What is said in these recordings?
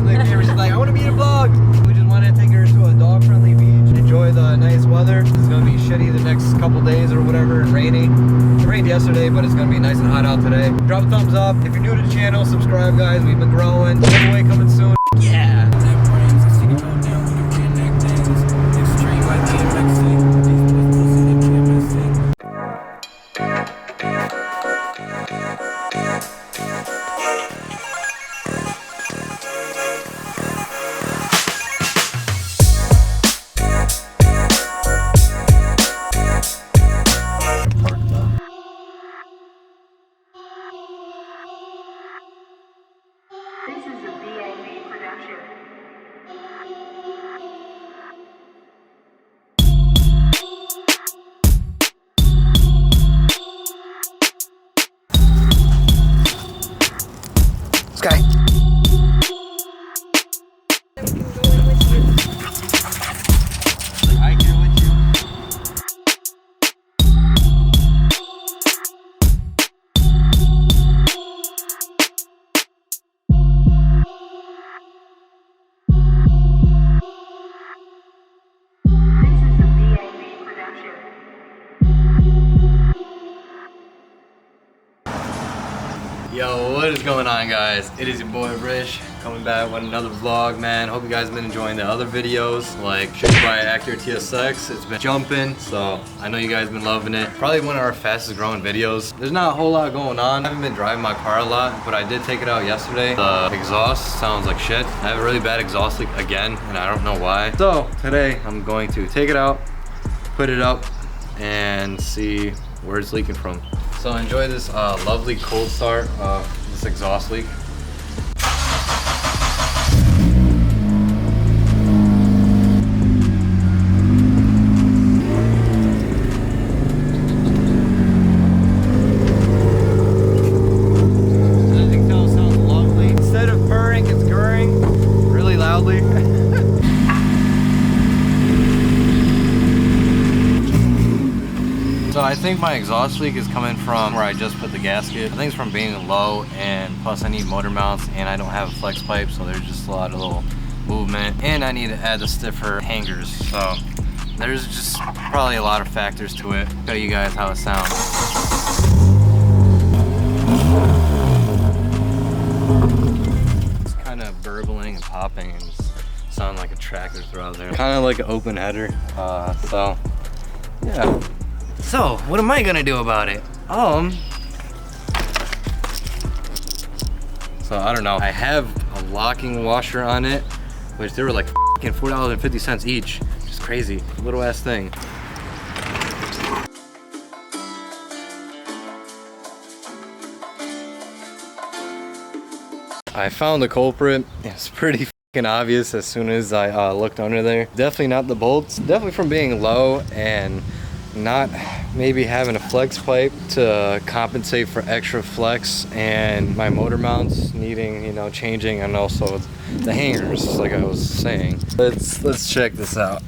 in the camera. She's like, I want to be in a vlog. We just wanted to take her to a dog-friendly beach, enjoy the nice weather. It's gonna be shitty the next couple days or whatever, and rainy. It rained yesterday, but it's gonna be nice and hot out today. Drop a thumbs up. If you're new to the channel, subscribe, guys. We've been growing. Giveaway coming soon. Yeah. This is a POV production. Sky. I can with you. Yo, what is going on, guys? It is your boy Rish coming back with another vlog, man. Hope you guys have been enjoying the other videos, like should buy Acura TSX. It's been jumping, so I know you guys have been loving it. Probably one of our fastest growing videos. There's not a whole lot going on. I haven't been driving my car a lot, but I did take it out yesterday. The exhaust sounds like shit. I have a really bad exhaust leak again, and I don't know why. So today I'm going to take it out, put it up, and see where it's leaking from. So enjoy this lovely cold start of this exhaust leak. As you can tell, it sounds lovely. Instead of purring, it's gurring really loudly. So I think my exhaust leak is coming from where I just put the gasket. I think it's from being low, and plus I need motor mounts and I don't have a flex pipe, so there's just a lot of little movement. And I need to add the stiffer hangers. So there's just probably a lot of factors to it. Show you guys how it sounds. It's kind of burbling and popping and sounding like a tractor throughout there. Kind of like an open header. So yeah. So, what am I gonna do about it? So I don't know. I have a locking washer on it, which they were like $4.50 each. Just crazy, little ass thing. I found the culprit. It's pretty obvious as soon as I looked under there. Definitely not the bolts. Definitely from being low and not maybe having a flex pipe to compensate for extra flex, and my motor mounts needing, you know, changing, and also the hangers, like I was saying. Let's check this out.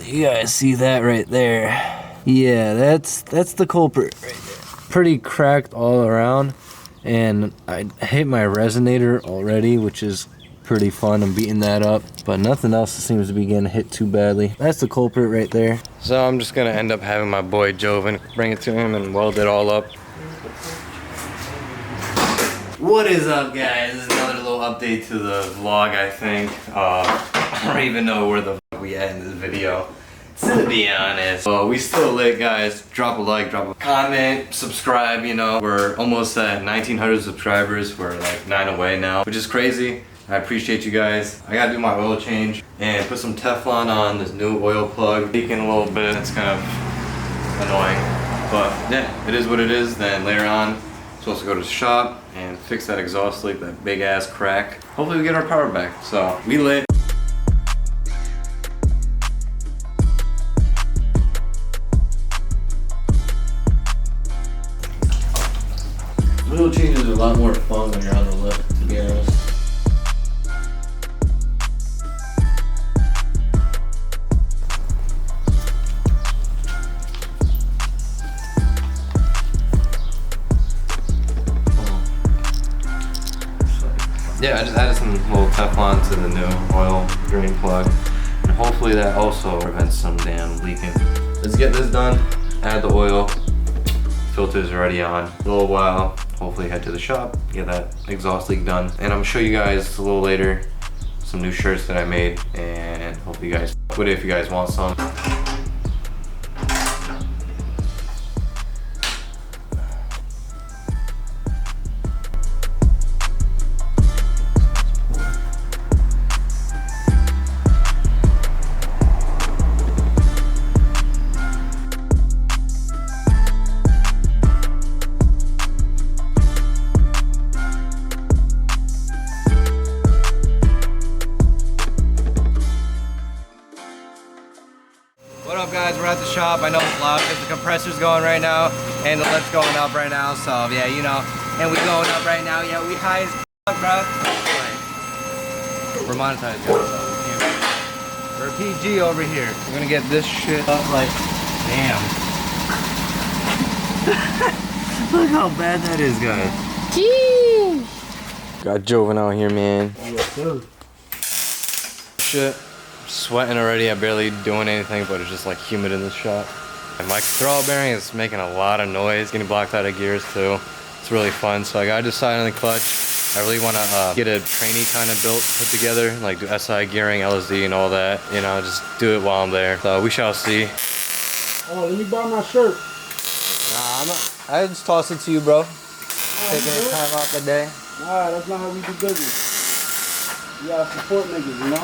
You guys see that right there? Yeah, that's the culprit right there. Pretty cracked all around, and I hit my resonator already, which is pretty fun. I'm beating that up, but nothing else seems to be getting hit too badly. That's the culprit right there. So I'm just gonna end up having my boy Joven bring it to him and weld it all up. What is up, guys? This is another little update to the vlog, I think. I don't even know where the fuck we at in this video, to be honest. We still lit, guys. Drop a like, drop a comment, subscribe, you know. We're almost at 1,900 subscribers. We're like 9 away now, which is crazy. I appreciate you guys. I gotta do my oil change and put some Teflon on this new oil plug. Leaking a little bit. It's kind of annoying, but yeah, it is what it is. Then later on, I'm supposed to go to the shop and fix that exhaust leak, that big ass crack. Hopefully we get our power back. So we lit. Oil changes are a lot more fun when you're on the lift, to be honest. Yeah, I just added some little Teflon to the new oil drain plug. And hopefully that also prevents some damn leaking. Let's get this done. Add the oil. Filter's already on. A little while. Hopefully head to the shop, get that exhaust leak done. And I'm gonna show you guys a little later some new shirts that I made, and hopefully you guys fuck with it if you guys want some. What up guys, we're at the shop. I know it's loud because the compressor's going right now and the lift's going up right now, so yeah, you know, and we going up right now. Yeah, we high as fuck, bro. We're monetized, guys, so we're PG over here. We're gonna get this shit up like, damn. Look how bad that is, guys. Jeez. Got Joven out here, man. Yes, sir. Shit. Sweating already. I'm barely doing anything, but it's just like humid in this shop. And my throttle bearing is making a lot of noise, getting blocked out of gears too. It's really fun. So I gotta decide on the clutch. I really want to get a trainee kind of built, put together, like do SI gearing, LSD and all that. You know, just do it while I'm there. So we shall see. Oh, let me buy my shirt. Nah, I just toss it to you, bro. Taking the time out the day. Nah, that's not how we do business. You gotta support niggas, you know?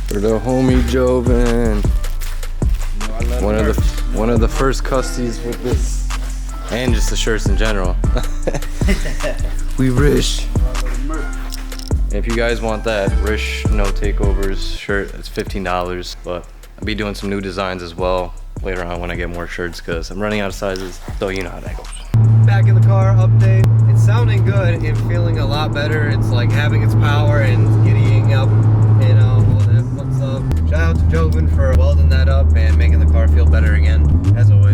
For the homie Joven. One of the first custies with this, and just the shirts in general. We Rish. If you guys want that Rish No Takeovers shirt, it's $15. But I'll be doing some new designs as well later on when I get more shirts, because I'm running out of sizes. So you know how that goes. Back in the car, update. It's sounding good and feeling a lot better. It's like having its power and giddying up, you know, all that fun stuff. Shout out to Joven for welding that up and making the car feel better again, as always.